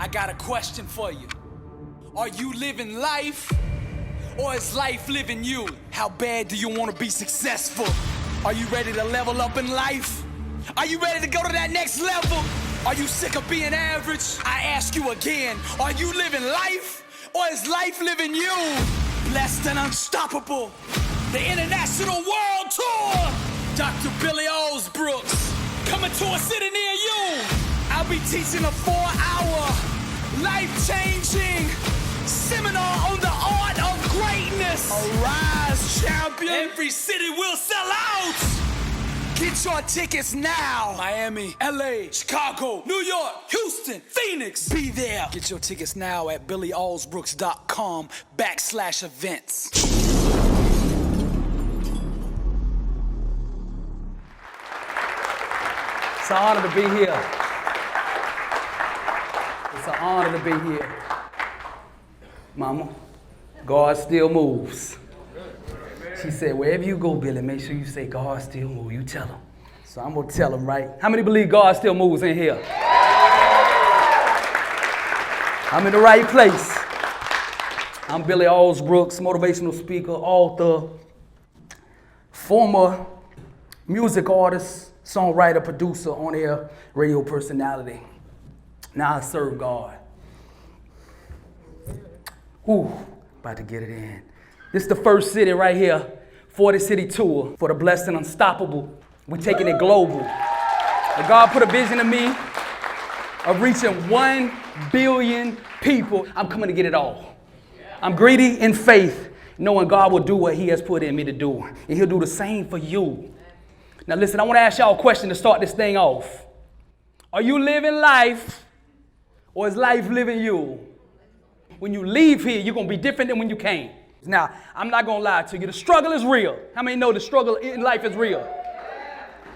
I got a question for you. Are you living life, or is life living you? How bad do you want to be successful? Are you ready to level up in life? Are you ready to go to that next level? Are you sick of being average? I ask you again, are you living life, or is life living you? Blessed and unstoppable, the international world tour. Dr. Billy Alsbrooks, coming to a city near you. I'll be teaching a 4-hour, life-changing seminar on the art of greatness. Arise, champion. Every city will sell out. Get your tickets now. Miami, LA, Chicago, New York, Houston, Phoenix. Be there. Get your tickets now at billyalsbrooks.com/events. It's an honor to be here. It's an honor to be here. Mama, God still moves. She said, wherever you go, Billy, make sure you say God still moves. You tell him. So I'm going to tell him, right? How many believe God still moves in here? I'm in the right place. I'm Billy Alsbrooks, motivational speaker, author, former music artist, songwriter, producer, on-air radio personality. Now I serve God. Ooh, about to get it in. This is the first city right here, 40-city tour for the Blessed and Unstoppable. We're taking it global. And God put a vision in me of reaching 1 billion people. I'm coming to get it all. I'm greedy in faith, knowing God will do what he has put in me to do. And he'll do the same for you. Now listen, I want to ask y'all a question to start this thing off. Are you living life, or is life living you? When you leave here, you're going to be different than when you came. Now, I'm not going to lie to you. The struggle is real. How many know the struggle in life is real?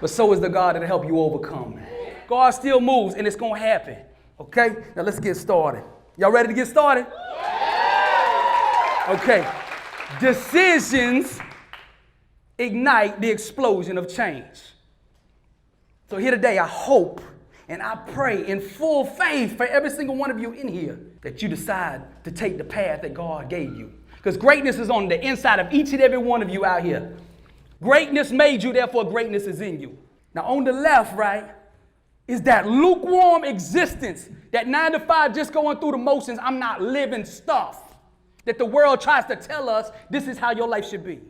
But so is the God that'll help you overcome. God still moves, and it's going to happen. Okay? Now, let's get started. Y'all ready to get started? Okay. Decisions ignite the explosion of change. So here today, I hope and I pray in full faith for every single one of you in here that you decide to take the path that God gave you. Because greatness is on the inside of each and every one of you out here. Greatness made you, therefore greatness is in you. Now on the left, right, is that lukewarm existence, that 9 to 5 just going through the motions, I'm not living stuff that the world tries to tell us this is how your life should be.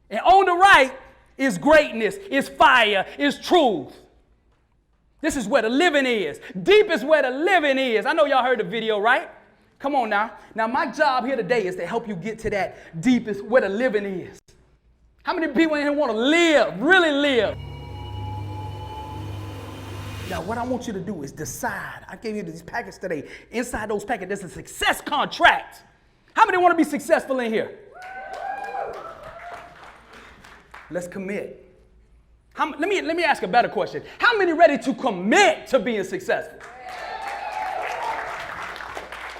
And on the right is greatness, is fire, is truth. This is where the living is. Deep is where the living is. I know y'all heard the video, right? Come on now. Now my job here today is to help you get to that deepest where the living is. How many people in here want to live, really live? Now what I want you to do is decide. I gave you these packets today. Inside those packets, there's a success contract. How many want to be successful in here? Let's commit. Let me ask a better question. How many ready to commit to being successful?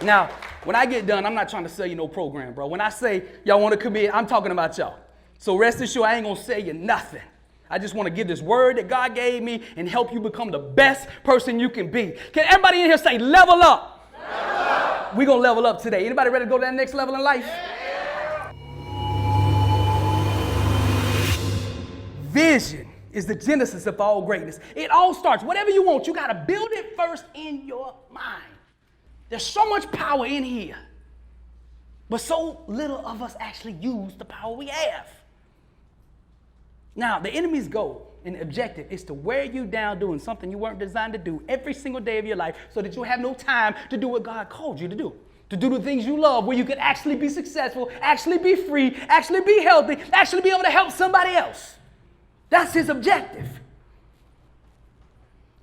Now, when I get done, I'm not trying to sell you no program, bro. When I say y'all want to commit, I'm talking about y'all. So rest assured, I ain't going to sell you nothing. I just want to give this word that God gave me and help you become the best person you can be. Can everybody in here say level up? Level up. We're going to level up today. Anybody ready to go to that next level in life? Yeah. Vision is the genesis of all greatness. It all starts, whatever you want, you got to build it first in your mind. There's so much power in here, but so little of us actually use the power we have. Now, the enemy's goal and objective is to wear you down doing something you weren't designed to do every single day of your life so that you have no time to do what God called you to do the things you love, where you can actually be successful, actually be free, actually be healthy, actually be able to help somebody else. That's his objective.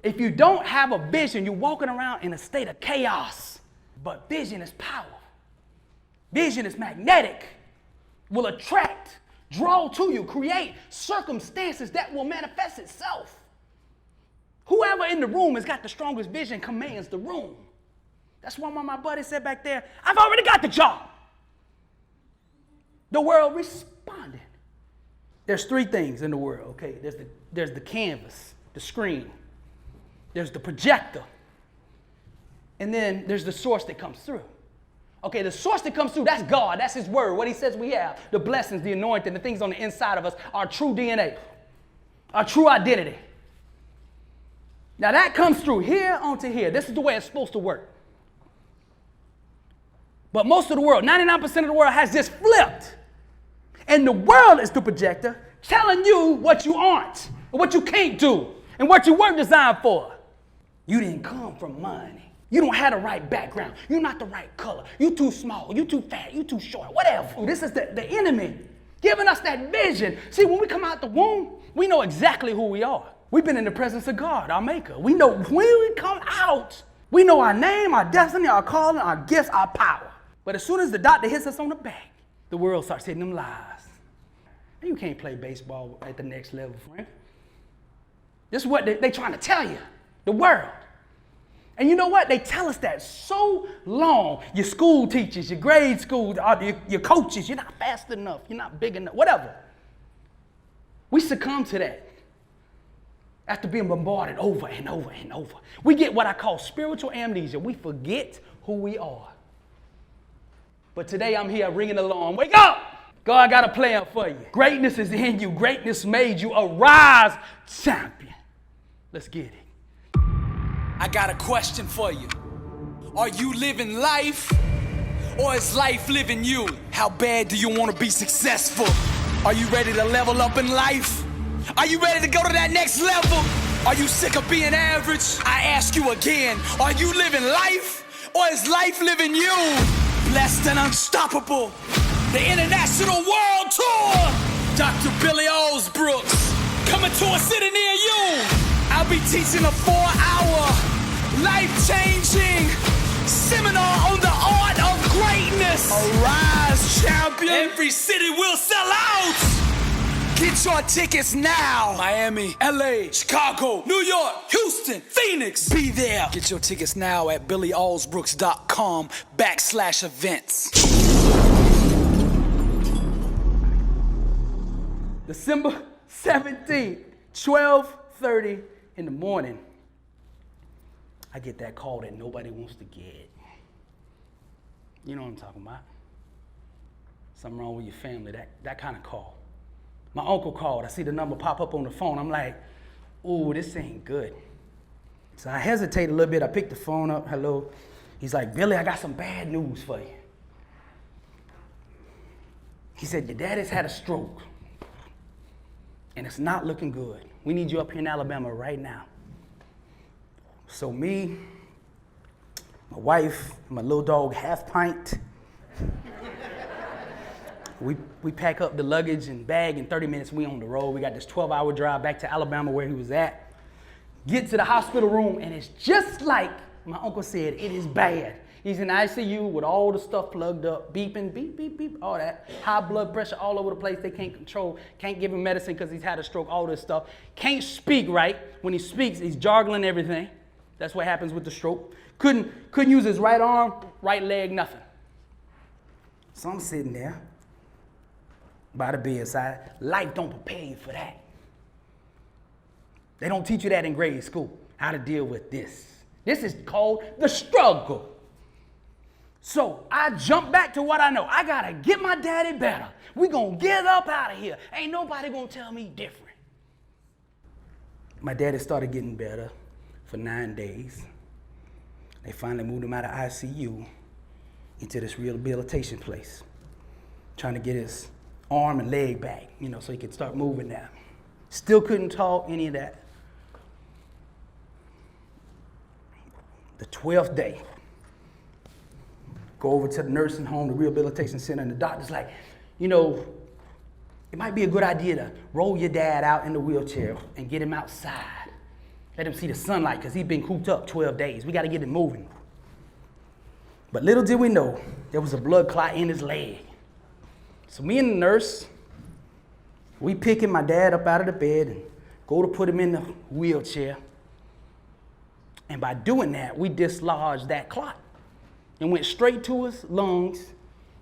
If you don't have a vision, you're walking around in a state of chaos. But vision is power. Vision is magnetic, will attract, draw to you, create circumstances that will manifest itself. Whoever in the room has got the strongest vision commands the room. That's why one of my buddies said back there, I've already got the job. The world responded. There's 3 things in the world, okay? There's the canvas, the screen. There's the projector. And then there's the source that comes through. Okay, the source that comes through, that's God, that's his word, what he says we have, the blessings, the anointing, the things on the inside of us, our true DNA, our true identity. Now that comes through here onto here. This is the way it's supposed to work. But most of the world, 99% of the world has this flipped. And the world is the projector telling you what you aren't, or what you can't do, and what you weren't designed for. You didn't come from money. You don't have the right background. You're not the right color. You too small. You too fat. You too short. Whatever. This is the enemy giving us that vision. See, when we come out the womb, we know exactly who we are. We've been in the presence of God, our maker. We know when we come out, we know our name, our destiny, our calling, our gifts, our power. But as soon as the doctor hits us on the back, the world starts hitting them lies. You can't play baseball at the next level, friend. This is what they're trying to tell you, the world. And you know what? They tell us that so long. Your school teachers, your grade school, your coaches, you're not fast enough, you're not big enough, whatever. We succumb to that after being bombarded over and over and over. We get what I call spiritual amnesia. We forget who we are. But today I'm here ringing the alarm. Wake up! God got a plan for you. Greatness is in you. Greatness made you. Arise, champion. Let's get it. I got a question for you. Are you living life, or is life living you? How bad do you want to be successful? Are you ready to level up in life? Are you ready to go to that next level? Are you sick of being average? I ask you again, are you living life, or is life living you? Blessed and unstoppable, the international world tour. Dr. Billy Alsbrooks, coming to a city near you. I'll be teaching a 4-hour, life-changing seminar on the art of greatness. Arise, champion. Every city will sell out. Get your tickets now. Miami, LA, Chicago, New York, Houston, Phoenix. Be there. Get your tickets now at billyalsbrooks.com/events. December 17th, 12:30 in the morning. I get that call that nobody wants to get. You know what I'm talking about. Something wrong with your family, that kind of call. My uncle called. I see the number pop up on the phone. I'm like, ooh, this ain't good. So I hesitate a little bit. I pick the phone up. Hello. He's like, Billy, I got some bad news for you. He said, your daddy's had a stroke, and it's not looking good. We need you up here in Alabama right now. So me, my wife, my little dog, Half Pint, we pack up the luggage and bag in 30 minutes. We on the road. We got this 12-hour drive back to Alabama where he was at. Get to the hospital room, and it's just like my uncle said, it is bad. He's in the ICU with all the stuff plugged up, beeping, beep, beep, beep, all that. High blood pressure all over the place. They can't control, can't give him medicine because he's had a stroke, all this stuff. Can't speak right. When he speaks, he's jargling everything. That's what happens with the stroke. Couldn't use his right arm, right leg, nothing. So I'm sitting there by the bedside. Life don't prepare you for that. They don't teach you that in grade school, how to deal with this. This is called the struggle. So I jump back to what I know. I gotta get my daddy better. We gonna get up out of here. Ain't nobody gonna tell me different. My daddy started getting better for 9 days. They finally moved him out of ICU into this rehabilitation place, trying to get his arm and leg back, so he could start moving now. Still couldn't talk, any of that. The 12th day, go over to the nursing home, the rehabilitation center, and the doctor's like, it might be a good idea to roll your dad out in the wheelchair and get him outside. Let him see the sunlight, because he's been cooped up 12 days. We got to get him moving. But little did we know, there was a blood clot in his leg. So me and the nurse, we picking my dad up out of the bed and go to put him in the wheelchair. And by doing that, we dislodged that clot and went straight to his lungs,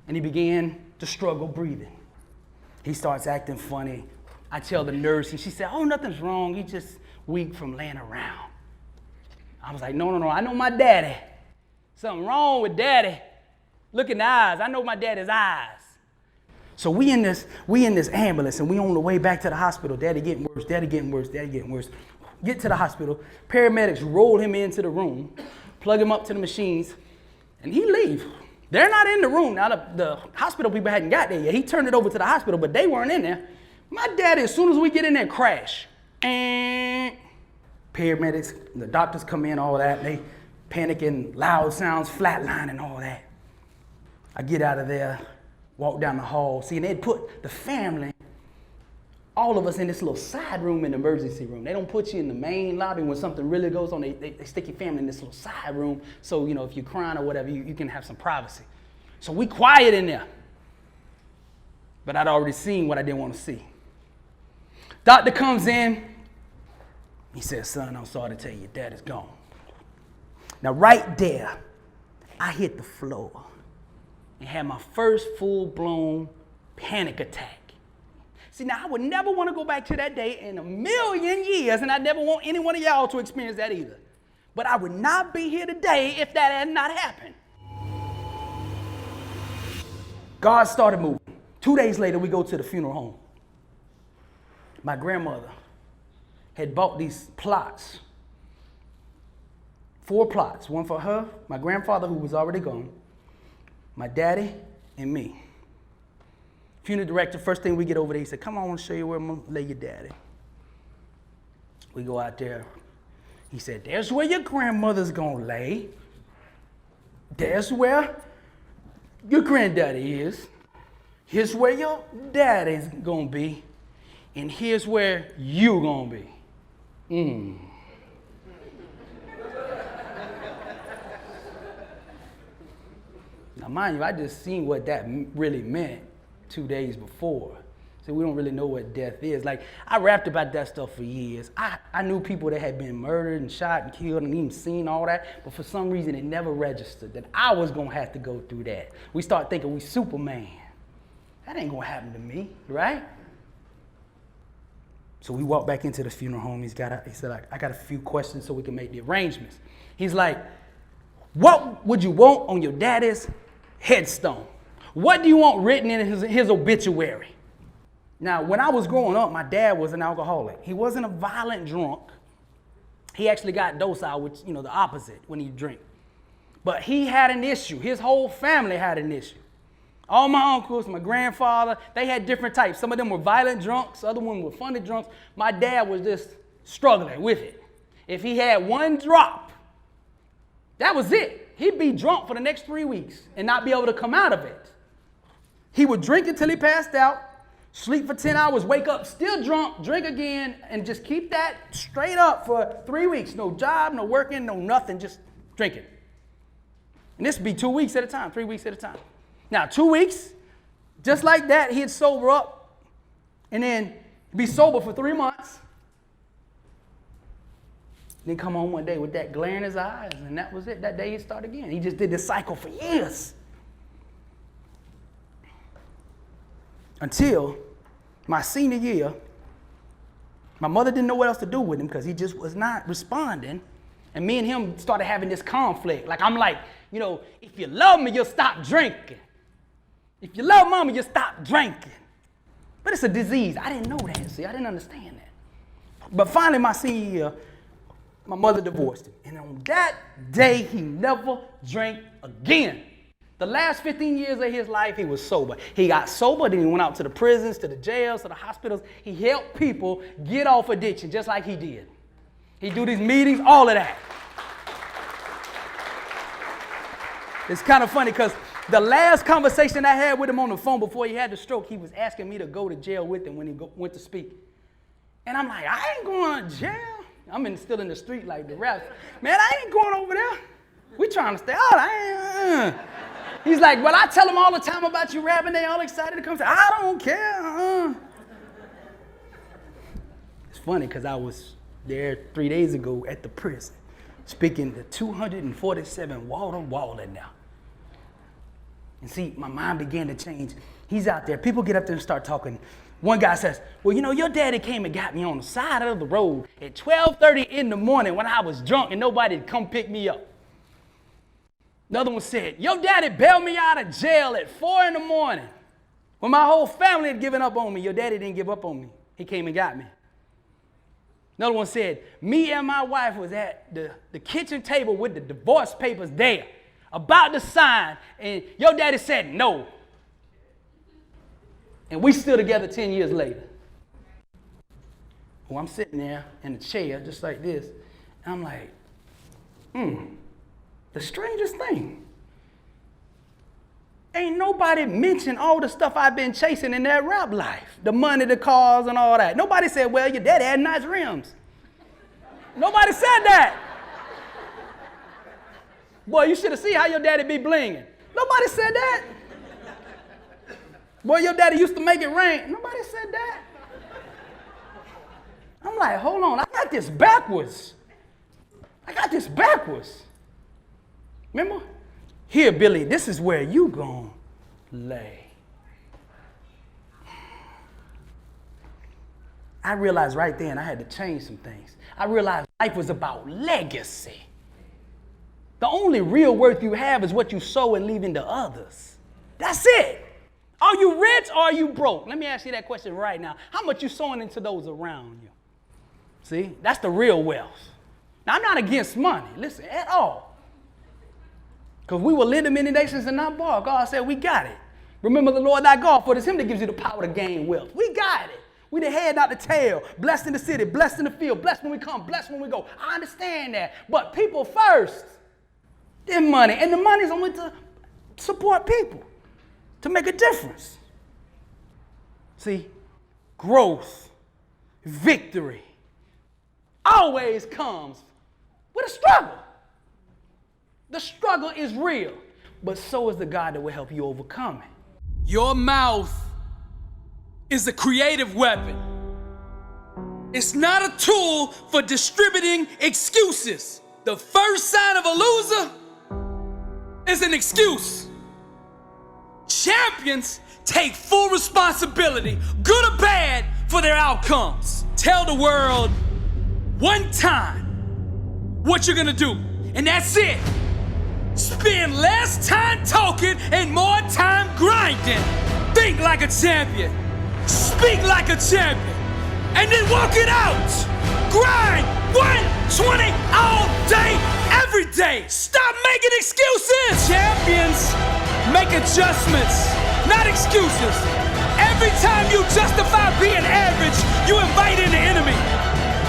and he began to struggle breathing. He starts acting funny. I tell the nurse, and she said, oh, nothing's wrong. He's just weak from laying around. I was like, no, I know my daddy. Something wrong with daddy. Look in the eyes. I know my daddy's eyes. So we in this ambulance and we on the way back to the hospital. Daddy getting worse, daddy getting worse, daddy getting worse. Get to the hospital. Paramedics roll him into the room, plug him up to the machines, and he leave. They're not in the room. Now the hospital people hadn't got there yet. He turned it over to the hospital, but they weren't in there. My daddy, as soon as we get in there, crash. And paramedics, the doctors come in, all that. They panicking, loud sounds, flatlining, all that. I get out of there, walk down the hall. See, and they'd put the family, all of us in this little side room in the emergency room. They don't put you in the main lobby when something really goes on. They stick your family in this little side room. So, if you're crying or whatever, you can have some privacy. So we quiet in there. But I'd already seen what I didn't want to see. Doctor comes in. He says, son, I'm sorry to tell you, dad is gone. Now, right there, I hit the floor and had my first full-blown panic attack. See, now I would never want to go back to that day in a million years, and I never want any one of y'all to experience that either. But I would not be here today if that had not happened. God started moving. 2 days later, we go to the funeral home. My grandmother had bought these plots, 4 plots, one for her, my grandfather who was already gone, my daddy, and me. Funeral director, first thing we get over there, he said, come on, I want to show you where I'm going to lay your daddy. We go out there. He said, there's where your grandmother's going to lay. There's where your granddaddy is. Here's where your daddy's going to be. And here's where you're going to be. Now, mind you, I just seen what that really meant 2 days before. So we don't really know what death is. Like, I rapped about that stuff for years. I knew people that had been murdered and shot and killed and even seen all that, but for some reason it never registered that I was going to have to go through that. We start thinking we Superman. That ain't going to happen to me, right? So we walk back into the funeral home. He said, I got a few questions so we can make the arrangements. He's like, what would you want on your daddy's headstone? What do you want written in his obituary? Now, when I was growing up, my dad was an alcoholic. He wasn't a violent drunk. He actually got docile, which, the opposite when he drink. But he had an issue. His whole family had an issue. All my uncles, my grandfather, they had different types. Some of them were violent drunks. Other ones were funny drunks. My dad was just struggling with it. If he had one drop, that was it. He'd be drunk for the next 3 weeks and not be able to come out of it. He would drink until he passed out, sleep for 10 hours, wake up still drunk, drink again, and just keep that straight up for 3 weeks. No job, no working, no nothing, just drinking. And this would be 2 weeks at a time, 3 weeks at a time. Now, 2 weeks, just like that, he'd sober up and then be sober for 3 months. Then come home one day with that glare in his eyes, and that was it. That day he'd start again. He just did this cycle for years. Until my senior year, my mother didn't know what else to do with him because he just was not responding. And me and him started having this conflict. Like, I'm like, if you love me, you'll stop drinking. If you love mama, you'll stop drinking. But it's a disease. I didn't know that. See, I didn't understand that. But finally, my senior year, my mother divorced him. And on that day, he never drank again. The last 15 years of his life, he was sober. He got sober, then he went out to the prisons, to the jails, to the hospitals. He helped people get off addiction, just like he did. He'd do these meetings, all of that. It's kind of funny because the last conversation I had with him on the phone before he had the stroke, he was asking me to go to jail with him when he went to speak. And I'm like, I ain't going to jail. I'm still in the street like the raps. Man, I ain't going over there. We trying to stay out. He's like, well, I tell them all the time about you rapping. They all excited to come. I don't care. It's funny because I was there 3 days ago at the prison speaking to 247 wall in there. And see, my mind began to change. He's out there. People get up there and start talking. One guy says, well, your daddy came and got me on the side of the road at 12:30 in the morning when I was drunk and nobody had come pick me up. Another one said, your daddy bailed me out of jail at 4 in the morning. When my whole family had given up on me, your daddy didn't give up on me. He came and got me. Another one said, me and my wife was at the kitchen table with the divorce papers there, about to sign, and your daddy said no. And we still together 10 years later. Well, I'm sitting there in a chair just like this, and I'm like, the strangest thing. Ain't nobody mentioned all the stuff I've been chasing in that rap life. The money, the cars, and all that. Nobody said, well, your daddy had nice rims. Nobody said that. Boy, you should have seen how your daddy be blinging. Nobody said that. Boy, your daddy used to make it rain. Nobody said that. I'm like, hold on, I got this backwards. Remember? Here, Billy, this is where you gon' lay. I realized right then I had to change some things. I realized life was about legacy. The only real worth you have is what you sow and leave into others. That's it. Are you rich or are you broke? Let me ask you that question right now. How much you sowing into those around you? See, that's the real wealth. Now, I'm not against money, listen, at all. Because we will lend to many nations and not borrow. God said, we got it. Remember the Lord thy God, for it is him that gives you the power to gain wealth. We got it. We the head, not the tail. Blessed in the city, blessed in the field, blessed when we come, blessed when we go. I understand that. But people first, then money. And the money's only to support people, to make a difference. See, growth, victory always comes with a struggle. The struggle is real, but so is the God that will help you overcome it. Your mouth is a creative weapon. It's not a tool for distributing excuses. The first sign of a loser is an excuse. Champions take full responsibility, good or bad, for their outcomes. Tell the world one time what you're gonna do, and that's it. Spend less time talking and more time grinding. Think like a champion. Speak like a champion. And then walk it out. Grind 120 all day, every day. Stop making excuses. Champions make adjustments, not excuses. Every time you justify being average, you invite in the enemy.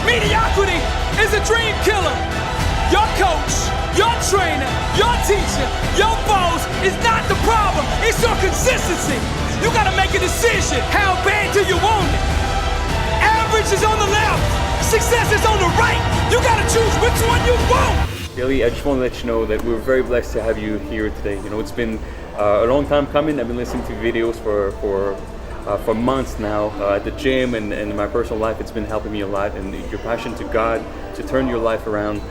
Mediocrity is a dream killer. Your coach, your trainer, your teacher, your boss is not the problem. It's your consistency. You gotta make a decision. How bad do you want it? Average is on the left. Success is on the right. You gotta choose which one you want. Billy, I just want to let you know that we're very blessed to have you here today. You know, it's been a long time coming. I've been listening to videos for months now at the gym and in my personal life. It's been helping me a lot, and your passion to God to turn your life around.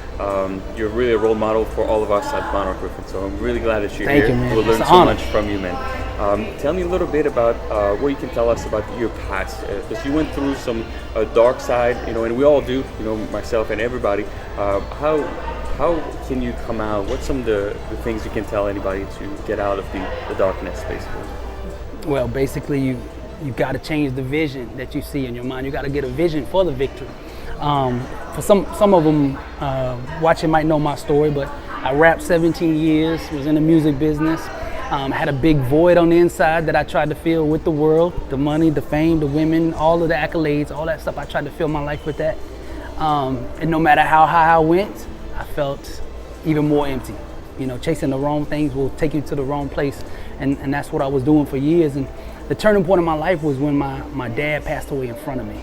You're really a role model for all of us at Monarch Griffin. So I'm really glad that you're here. Thank you, man. We'll learn It's so an honor. much from you, man. Tell me a little bit about what you can tell us about your past, because you went through some dark side, you know, and we all do, you know, myself and everybody. How can you come out? What's some of the things you can tell anybody to get out of the darkness, basically? Well, basically, you got to change the vision that you see in your mind. You got to get a vision for the victory. For some of them watching might know my story, but I rapped 17 years, was in the music business, had a big void on the inside that I tried to fill with the world, the money, the fame, the women, all of the accolades, all that stuff. I tried to fill my life with that. And no matter how high I went, I felt even more empty. You know, chasing the wrong things will take you to the wrong place. And that's what I was doing for years. And the turning point of my life was when my dad passed away in front of me.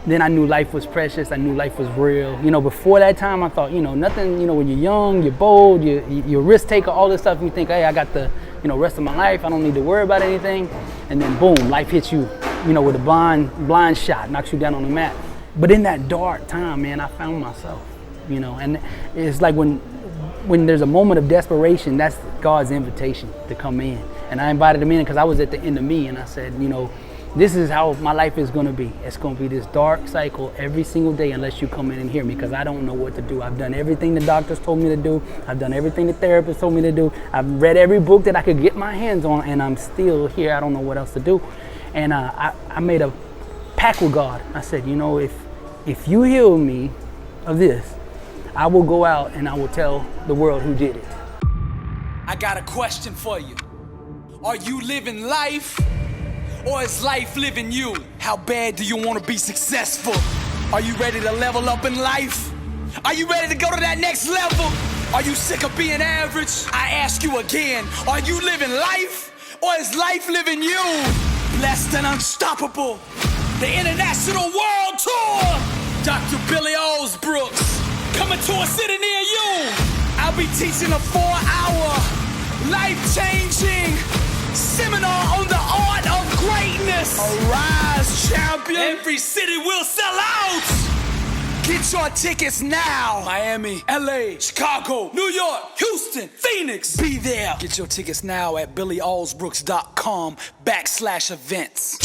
Then I knew life was precious. I knew life was real. You know, before that time, I thought, you know, nothing, you know, when you're young, you're bold, you're a risk taker, all this stuff, and you think, hey, I got the, you know, rest of my life. I don't need to worry about anything. And then boom, life hits you, you know, with a blind shot, knocks you down on the mat. But in that dark time, man, I found myself, you know, and it's like when there's a moment of desperation, that's God's invitation to come in. And I invited him in because I was at the end of me, and I said, you know, this is how my life is gonna be. It's gonna be this dark cycle every single day unless you come in and hear me, because I don't know what to do. I've done everything the doctors told me to do. I've done everything the therapist told me to do. I've read every book that I could get my hands on, and I'm still here. I don't know what else to do. And I made a pact with God. I said, you know, if you heal me of this, I will go out and I will tell the world who did it. I got a question for you. Are you living life, or is life living you? How bad do you want to be successful? Are you ready to level up in life? Are you ready to go to that next level? Are you sick of being average? I ask you again, are you living life, or is life living you? Blessed and unstoppable, the international world tour. Dr. Billy Alsbrooks, coming to a city near you. I'll be teaching a 4-hour, life-changing seminar on the art of greatness. Arise, champion. Every city will sell out. Get your tickets now. Miami, LA, Chicago, New York, Houston, Phoenix. Be there. Get your tickets now at billyalsbrooks.com/events.